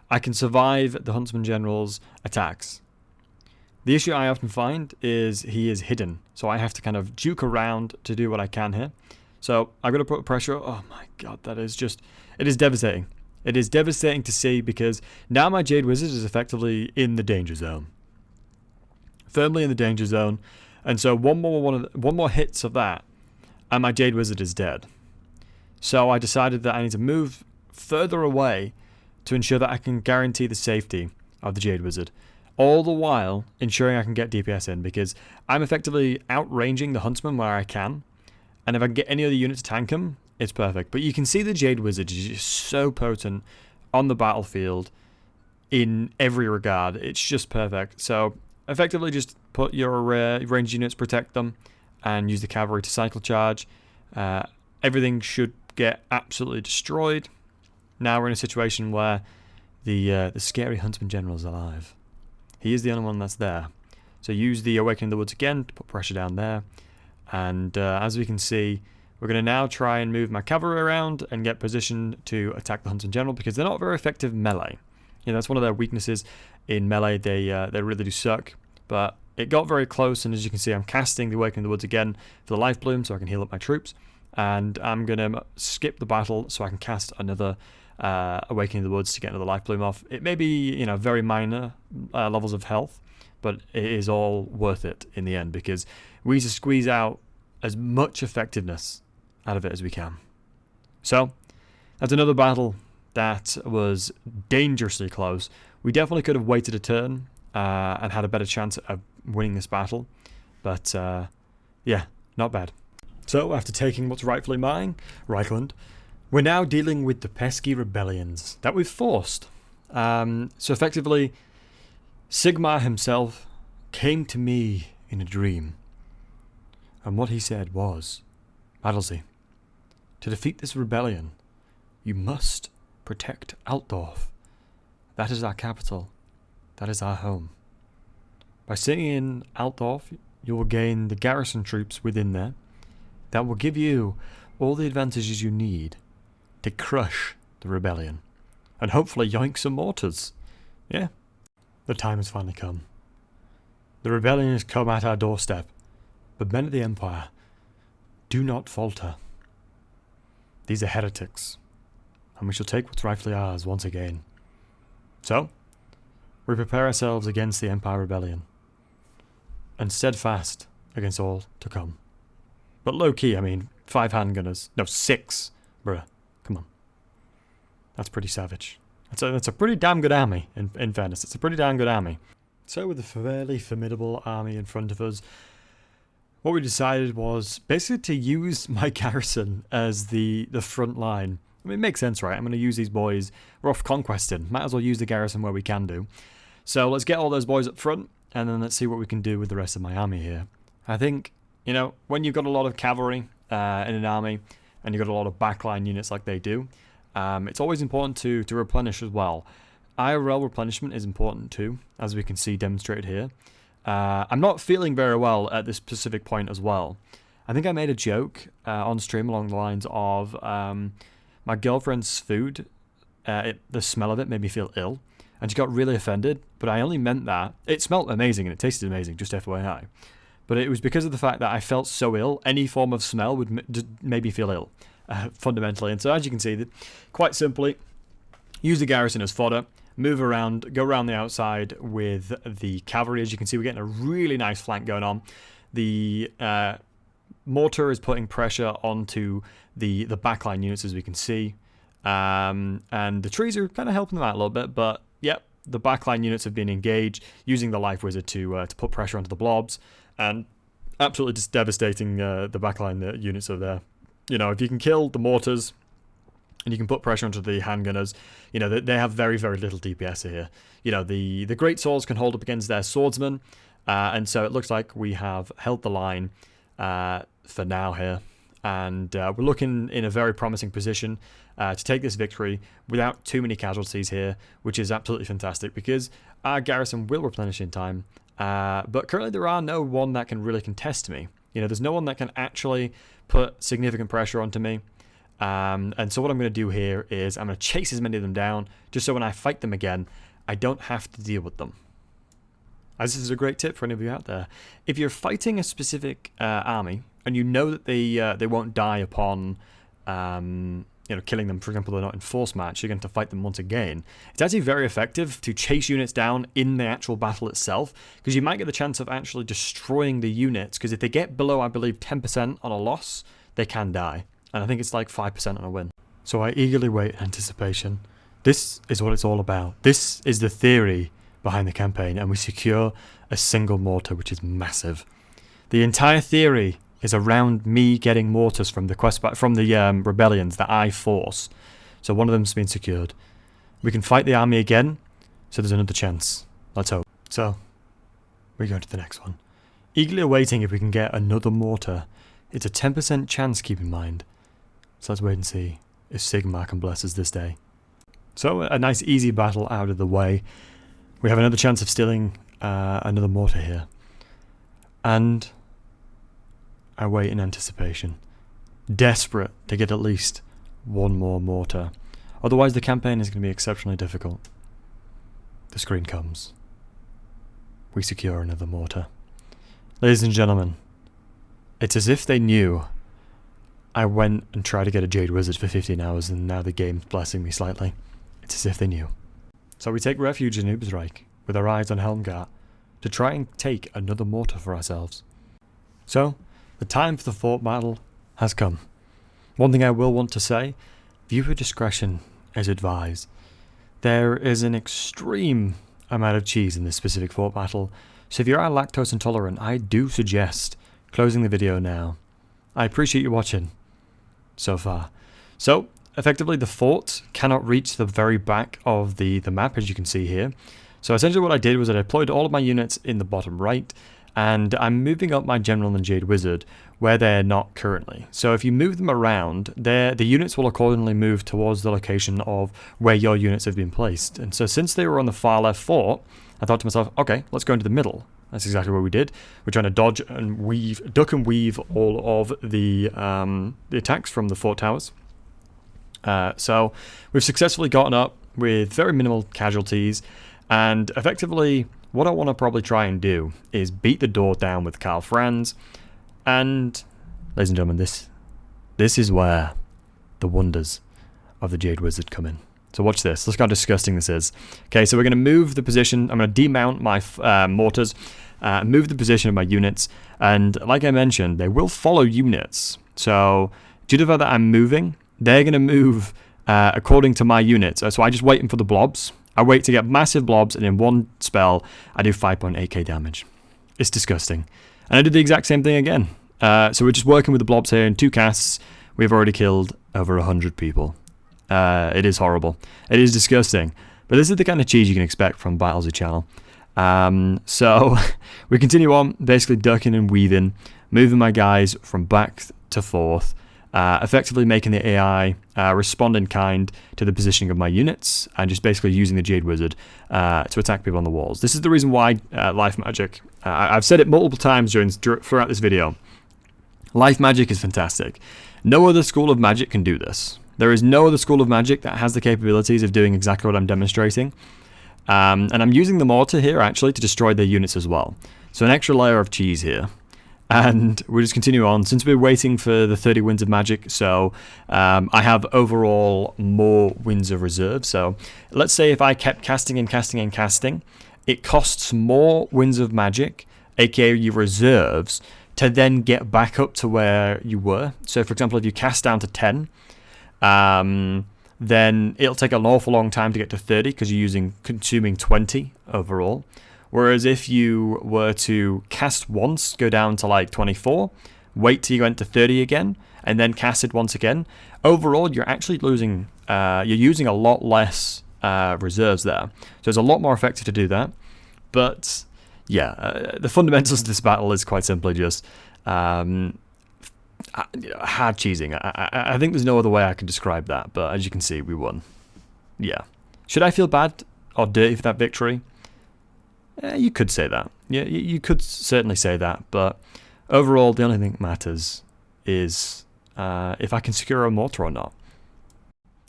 I can survive the Huntsman General's attacks. The issue I often find is he is hidden, so I have to kind of juke around to do what I can here. So I'm going to put pressure. Oh my god, that is just... It is devastating. It is devastating to see because now my Jade Wizard is effectively in the danger zone. Firmly in the danger zone. And so one more hits of that, and my Jade Wizard is dead. So I decided that I need to move further away to ensure that I can guarantee the safety of the Jade Wizard. All the while ensuring I can get DPS in, because I'm effectively outranging the Huntsman where I can, and if I can get any other unit to tank him, it's perfect. But you can see the Jade Wizard is just so potent on the battlefield in every regard. It's just perfect. So effectively just put your ranged units, protect them, and use the cavalry to cycle charge. Everything should get absolutely destroyed. Now we're in a situation where the scary Huntsman General is alive. He is the only one that's there. So use the Awakening the Woods again to put pressure down there. And as we can see, we're going to now try and move my cavalry around and get positioned to attack the Huntsman General, because they're not very effective melee. You know, that's one of their weaknesses in melee. They really do suck. But it got very close, and as you can see, I'm casting the Awakening the Woods again for the Life Bloom so I can heal up my troops. And I'm going to skip the battle so I can cast another Awakening the Woods to get another Life Bloom off. It may be, you know, very minor levels of health, but it is all worth it in the end, because we need to squeeze out as much effectiveness out of it as we can. So that's another battle that was dangerously close. We definitely could have waited a turn and had a better chance of winning this battle, but yeah, not bad. So after taking what's rightfully mine, Reikland, we're now dealing with the pesky rebellions that we've forced. So effectively, Sigmar himself came to me in a dream. And what he said was, Adelsey, to defeat this rebellion, you must protect Altdorf. That is our capital. That is our home. By sitting in Altdorf, you will gain the garrison troops within there. That will give you all the advantages you need to crush the rebellion. And hopefully yoink some mortars. Yeah. The time has finally come. The rebellion has come at our doorstep. But men of the Empire, do not falter. These are heretics, and we shall take what's rightfully ours once again. So, we prepare ourselves against the Empire Rebellion, and steadfast against all to come. But low-key, I mean, 5 handgunners. No, 6. Bruh, come on. That's pretty savage. That's a pretty damn good army, in fairness. It's a pretty damn good army. So with a fairly formidable army in front of us, what we decided was basically to use my garrison as the front line. I mean, it makes sense, right? I'm going to use these boys. We're off conquesting. Might as well use the garrison where we can do. So let's get all those boys up front, and then let's see what we can do with the rest of my army here. I think, you know, when you've got a lot of cavalry in an army, and you've got a lot of backline units like they do, it's always important to replenish as well. IRL replenishment is important too, as we can see demonstrated here. I'm not feeling very well at this specific point as well. I think I made a joke on stream along the lines of my girlfriend's food, the smell of it made me feel ill, and she got really offended, but I only meant that. It smelled amazing and it tasted amazing, just FYI. But it was because of the fact that I felt so ill, any form of smell would make me feel ill, fundamentally. And so as you can see, quite simply, use the garrison as fodder, move around, go around the outside with the cavalry. As you can see, we're getting a really nice flank going on. The mortar is putting pressure onto the backline units, as we can see. And the trees are kind of helping them out a little bit, but yep, the backline units have been engaged, using the life wizard to put pressure onto the blobs, and absolutely just devastating the backline units over there. You know, if you can kill the mortars, and you can put pressure onto the handgunners, you know, they have very, very little DPS here. You know, the great swords can hold up against their swordsmen, and so it looks like we have held the line for now here. And we're looking in a very promising position to take this victory without too many casualties here, which is absolutely fantastic because our garrison will replenish in time. But currently there are no one that can really contest me. You know, there's no one that can actually put significant pressure onto me. And so what I'm going to do here is I'm going to chase as many of them down, just so when I fight them again, I don't have to deal with them. As this is a great tip for any of you out there. If you're fighting a specific army, and you know that they won't die upon you know, killing them, for example, they're not in force match, you're going to fight them once again. It's actually very effective to chase units down in the actual battle itself, because you might get the chance of actually destroying the units, because if they get below, I believe, 10% on a loss, they can die. And I think it's like 5% on a win. So I eagerly wait in anticipation. This is what it's all about. This is the theory behind the campaign, and we secure a single mortar, which is massive. The entire theory is around me getting mortars from the rebellions that I force. So one of them's been secured. We can fight the army again, so there's another chance. Let's hope. So we go to the next one. Eagerly awaiting if we can get another mortar. It's a 10% chance, keep in mind. So let's wait and see if Sigmar can bless us this day. So a nice easy battle out of the way. We have another chance of stealing another mortar here. And I wait in anticipation. Desperate to get at least one more mortar. Otherwise the campaign is going to be exceptionally difficult. The screen comes. We secure another mortar. Ladies and gentlemen, it's as if they knew I went and tried to get a Jade Wizard for 15 hours and now the game's blessing me slightly. It's as if they knew. So we take refuge in Ubersreich with our eyes on Helmgart to try and take another mortar for ourselves. So, the time for the fort battle has come. One thing I will want to say, viewer discretion is advised. There is an extreme amount of cheese in this specific fort battle, so if you are lactose intolerant, I do suggest closing the video now. I appreciate you watching so far. So, effectively the fort cannot reach the very back of the map, as you can see here. So essentially what I did was I deployed all of my units in the bottom right, and I'm moving up my General and Jade Wizard where they're not currently. So if you move them around, the units will accordingly move towards the location of where your units have been placed. And so since they were on the far left fort, I thought to myself, okay, let's go into the middle. That's exactly what we did. We're trying to dodge and weave, duck and weave all of the attacks from the fort towers. So we've successfully gotten up with very minimal casualties, and effectively what I want to probably try and do is beat the door down with Karl Franz. And ladies and gentlemen, this is where the wonders of the Jade Wizard come in. So watch this. Look how disgusting this is. Okay, so we're going to move the position. I'm going to demount my mortars, move the position of my units, and like I mentioned, they will follow units. So due to the fact that I'm moving, they're going to move according to my units. So I just waiting for the blobs. I wait to get massive blobs, and in one spell, I do 5.8k damage. It's disgusting. And I did the exact same thing again. So we're just working with the blobs here in 2 casts. We've already killed over 100 people. It is horrible. It is disgusting. But this is the kind of cheese you can expect from Battlesy channel. So we continue on, basically ducking and weaving, moving my guys from back to forth, effectively making the AI respond in kind to the positioning of my units, and just basically using the Jade Wizard to attack people on the walls. This is the reason why life magic, I've said it multiple times throughout this video, life magic is fantastic. No other school of magic can do this. There is no other school of magic that has the capabilities of doing exactly what I'm demonstrating. And I'm using the mortar here, actually, to destroy their units as well. So an extra layer of cheese here. And we'll just continue on. Since we're waiting for the 30 winds of magic, so I have overall more winds of reserve. So let's say if I kept casting and casting and casting, it costs more winds of magic, aka your reserves, to then get back up to where you were. So for example, if you cast down to 10, then it'll take an awful long time to get to 30 because you're consuming 20 overall. Whereas if you were to cast once, go down to like 24, wait till you went to 30 again, and then cast it once again, overall you're actually losing, you're using a lot less reserves there. So it's a lot more effective to do that. But yeah, the fundamentals of this battle is quite simply just hard cheesing. I think there's no other way I can describe that, but as you can see, we won. Yeah. Should I feel bad or dirty for that victory? You could say that. Yeah, you could certainly say that, but overall, the only thing that matters is if I can secure a mortar or not.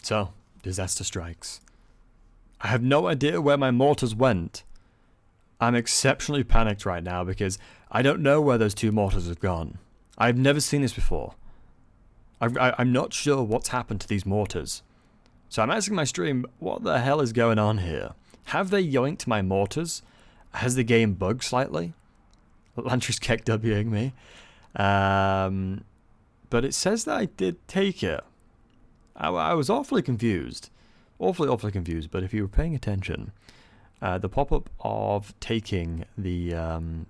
So, disaster strikes. I have no idea where my mortars went. I'm exceptionally panicked right now because I don't know where those 2 mortars have gone. I've never seen this before. I'm not sure what's happened to these mortars. So I'm asking my stream, what the hell is going on here? Have they yoinked my mortars? Has the game bugged slightly? Lantry's keck Wing me. But it says that I did take it. I was awfully confused. Awfully confused, but if you were paying attention, the pop-up of taking the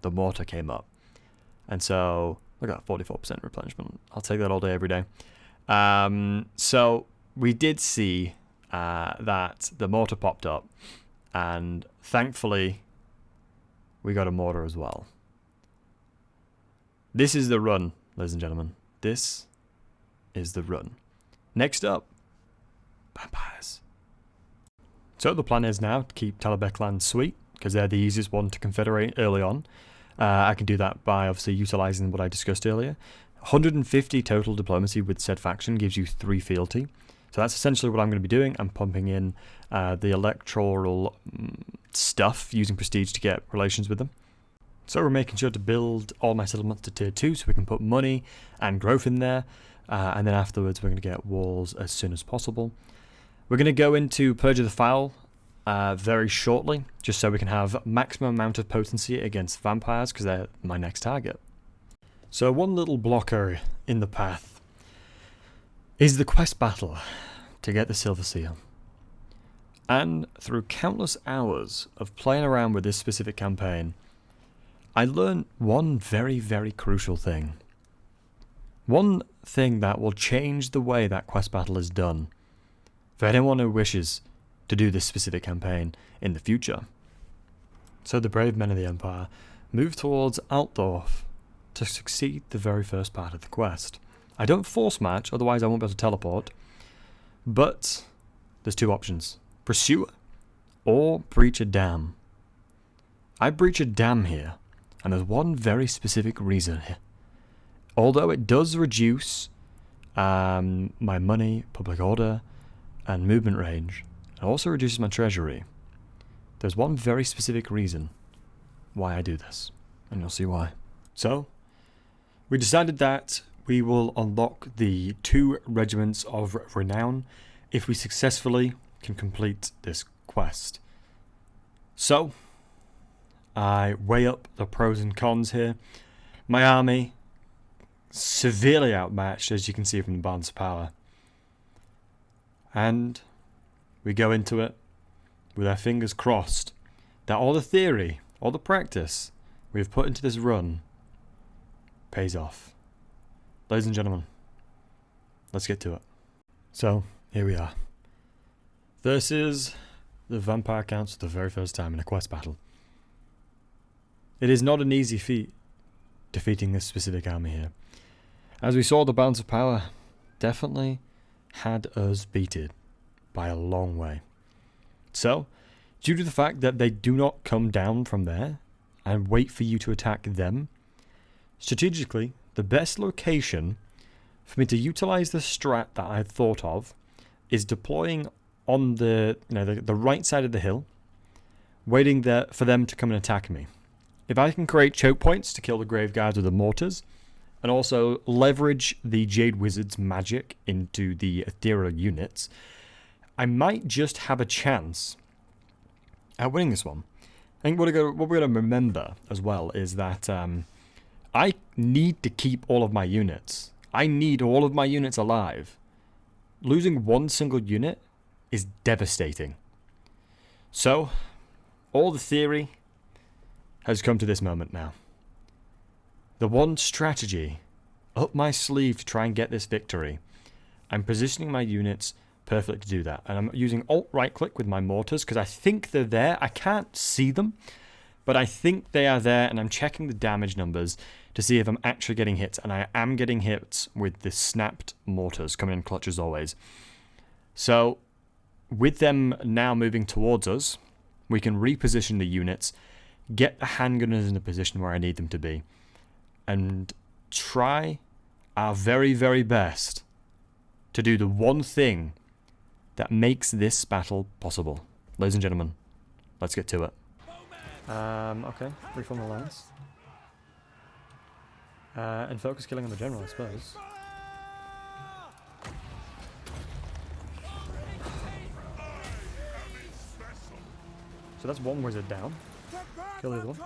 mortar came up. And so, look at that, 44% replenishment. I'll take that all day, every day. So, we did see that the mortar popped up, and thankfully, we got a mortar as well. This is the run, ladies and gentlemen. This is the run. Next up, vampires. So the plan is now to keep Talabecland sweet, because they're the easiest one to confederate early on. I can do that by obviously utilising what I discussed earlier. 150 total diplomacy with said faction gives you 3 fealty. So that's essentially what I'm going to be doing. I'm pumping in the electoral stuff, using prestige to get relations with them. So we're making sure to build all my settlements to tier 2 so we can put money and growth in there. And then afterwards we're going to get walls as soon as possible. We're going to go into Purge of the Foul very shortly, just so we can have maximum amount of potency against vampires, because they're my next target. So one little blocker in the path is the quest battle to get the Silver Seal. And through countless hours of playing around with this specific campaign, I learned one very, very crucial thing. One thing that will change the way that quest battle is done for anyone who wishes to do this specific campaign in the future. So the brave men of the Empire move towards Altdorf to succeed the very first part of the quest. I don't force match, otherwise I won't be able to teleport, but there's 2 options. Pursue or breach a dam. I breach a dam here, and there's one very specific reason here. Although it does reduce my money, public order, and movement range, it also reduces my treasury. There's one very specific reason why I do this, and you'll see why. So, we decided that we will unlock the 2 regiments of renown if we successfully can complete this quest. So, I weigh up the pros and cons here. My army, severely outmatched, as you can see from the balance of power. And we go into it with our fingers crossed that all the theory, all the practice we've put into this run pays off. Ladies and gentlemen, let's get to it. So, here we are. Versus the Vampire Council for the very first time in a quest battle. It is not an easy feat defeating this specific army here. As we saw, the balance of power definitely had us beaten by a long way. So, due to the fact that they do not come down from there and wait for you to attack them, strategically, the best location for me to utilize the strat that I thought of is deploying on the right side of the hill, waiting there for them to come and attack me. If I can create choke points to kill the grave guards with the mortars, and also leverage the Jade Wizard's magic into the ethereal units, I might just have a chance at winning this one. I think what we're going to remember as well is that I need to keep all of my units. I need all of my units alive. Losing one single unit is devastating. So, all the theory has come to this moment now. The one strategy up my sleeve to try and get this victory. I'm positioning my units perfectly to do that. And I'm using alt right click with my mortars because I think they're there. I can't see them, but I think they are there, and I'm checking the damage numbers to see if I'm actually getting hits. And I am getting hits with the snapped mortars coming in clutch as always. So with them now moving towards us, we can reposition the units, get the handgunners in the position where I need them to be, and try our very, very best to do the one thing that makes this battle possible. Ladies and gentlemen, let's get to it. Okay, reform the lines. And focus killing on the general, I suppose. So that's one wizard down. Kill the other one.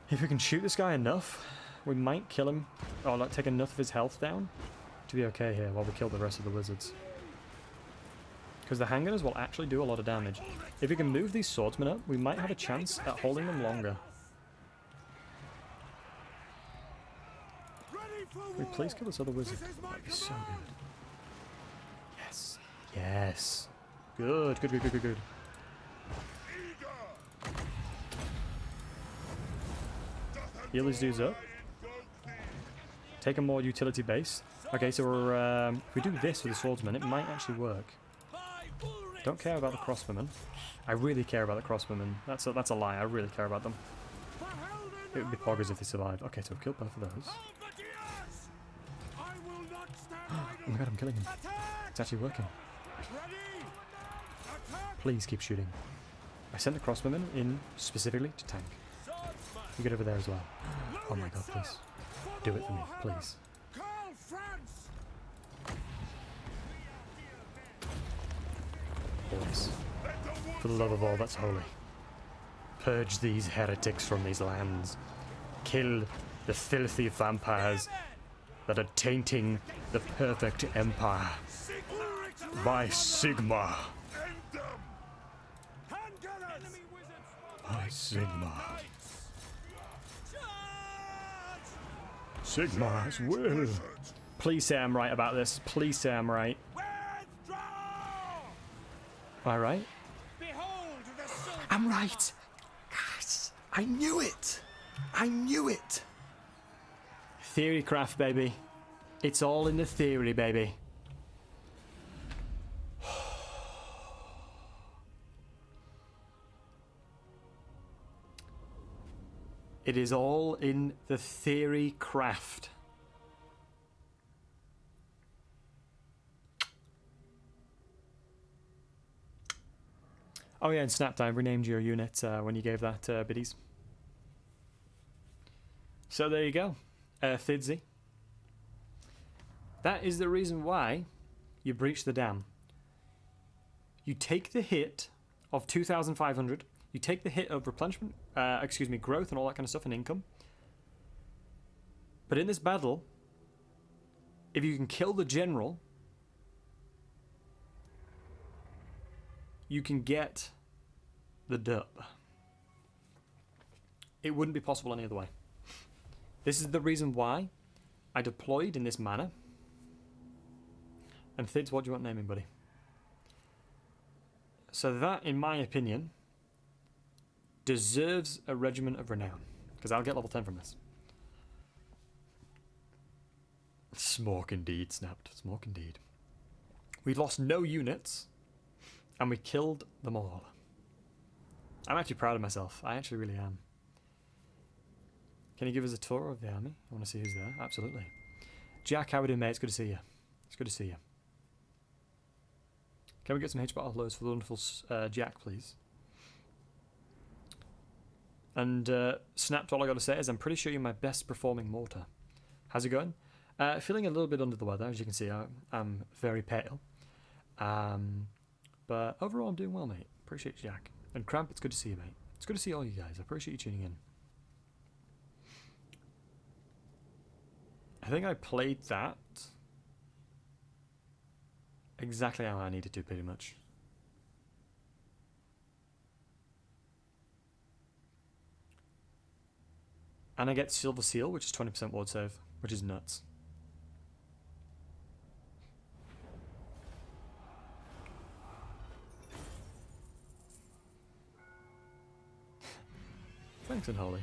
If we can shoot this guy enough, we might kill him, or like take enough of his health down to be okay here while we kill the rest of the wizards. Because the handgunners will actually do a lot of damage. If we can move these swordsmen up, we might have a chance at holding them longer. Can we please kill this other wizard? That'd be so good. Yes. Yes. Good, good, good, good, good, good. Heal these dudes up. Take a more utility base. Okay, so we're, if we do this with the swordsman, it might actually work. Don't care about the crossbowmen. I really care about the crossbowmen. That's a lie. I really care about them. It would be poggers if they survive. Okay, so we've killed both of those. Oh my god, I'm killing him. It's actually working. Please keep shooting. I sent the crossbowmen in specifically to tank. You get over there as well. Oh my god, please. Do it for me, please. Karl Franz! Boys, for the love of all that's holy, purge these heretics from these lands. Kill the filthy vampires that are tainting the perfect empire. By Sigma. By Sigma. Sigma's will. Please say I'm right about this. Please say I'm right. Am I right? I'm right. Guys, I knew it. I knew it. Theory craft, baby. It's all in the theory, baby. It is all in the theory craft. Oh yeah, and Snapped, I renamed your unit when you gave that biddies. So there you go. Thidsy. That is the reason why you breach the dam. You take the hit of 2,500. You take the hit of replenishment, growth and all that kind of stuff and income. But in this battle, if you can kill the general, you can get the dub. It wouldn't be possible any other way. This is the reason why I deployed in this manner. And Thids, what do you want naming, buddy? So that, in my opinion, deserves a regiment of renown. Because I'll get level 10 from this. Smoke indeed, snapped. Smoke indeed. We lost no units. And we killed them all. I'm actually proud of myself. I actually really am. Can you give us a tour of the army? I want to see who's there. Absolutely. Jack, how are we doing, mate? It's good to see you. It's good to see you. Can we get some H-battle loads for the wonderful Jack, please? And Snapped, all I got to say is I'm pretty sure you're my best performing mortar. How's it going? Feeling a little bit under the weather, as you can see. I'm very pale. But overall, I'm doing well, mate. Appreciate you, Jack. And Kramp, it's good to see you, mate. It's good to see all you guys. I appreciate you tuning in. I think I played that exactly how I needed to, pretty much. And I get Silver Seal, which is 20% ward save, which is nuts. Thanks, Unholy.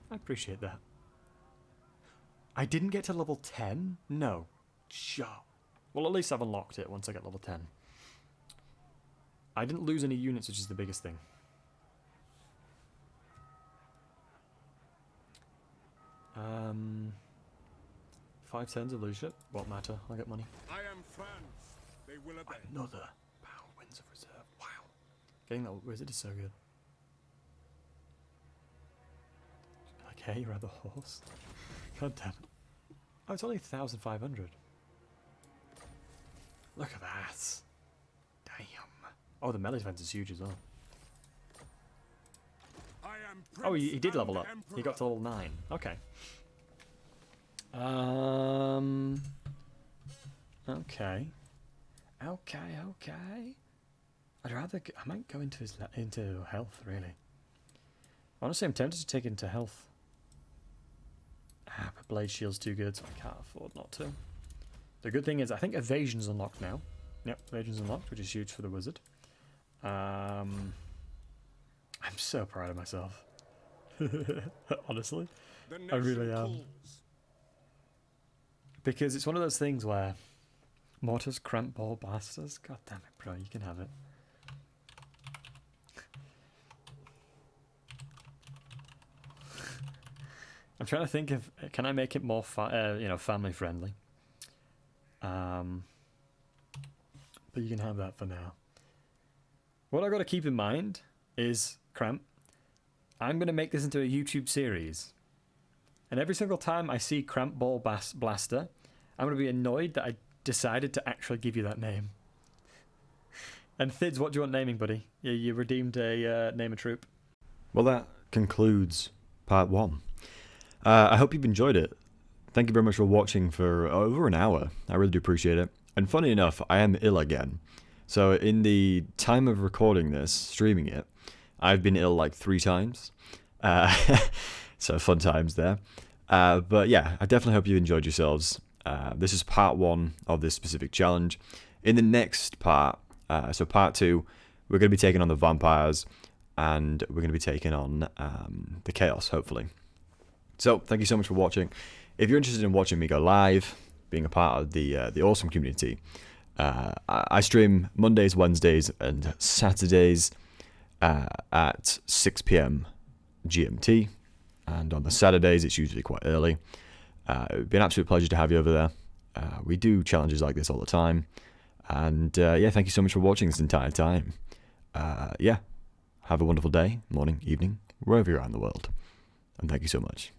I appreciate that. I didn't get to level 10? No. Sure. Well, at least I've unlocked it once I get level 10. I didn't lose any units, which is the biggest thing. Five turns of leadership. What matter? I get money. I am Franz. They will obey. Another power winds of reserve. Wow. Getting that wizard is so good. Okay, you're at the horse. God damn it. Oh, it's only 1,500. Look at that. Damn. Oh, the melee defense is huge as well. I am Oh, he did Prince level and up. Emperor. He got to level 9. Okay. Okay. Okay. I'd rather. I might go into into health, really. Honestly, I'm tempted to take into health. But Blade Shield's too good, so I can't afford not to. The good thing is, I think Evasion's unlocked now. Yep, Evasion's unlocked, which is huge for the wizard. I'm so proud of myself. Honestly. I really am. Because it's one of those things where mortars, cramp, ball, blasters. God damn it, bro, you can have it. I'm trying to think of, can I make it more, family friendly? But you can have that for now. What I got to keep in mind is, Cramp, I'm going to make this into a YouTube series. And every single time I see Cramp Ball Blaster, I'm going to be annoyed that I decided to actually give you that name. And Thids, what do you want naming, buddy? You redeemed a name a troop. Well, that concludes part 1. I hope you've enjoyed it. Thank you very much for watching for over an hour. I really do appreciate it. And funny enough, I am ill again. So in the time of recording this, streaming it, I've been ill like 3 times. So fun times there. But yeah, I definitely hope you enjoyed yourselves. This is part 1 of this specific challenge. In the next part, so part 2, we're going to be taking on the vampires, and we're going to be taking on the chaos, hopefully. So thank you so much for watching. If you're interested in watching me go live, being a part of the awesome community, I stream Mondays, Wednesdays, and Saturdays at 6 PM GMT, and on the Saturdays it's usually quite early. It would be an absolute pleasure to have you over there. We do challenges like this all the time, and yeah, thank you so much for watching this entire time. Yeah, have a wonderful day, morning, evening, wherever you are in the world, and thank you so much.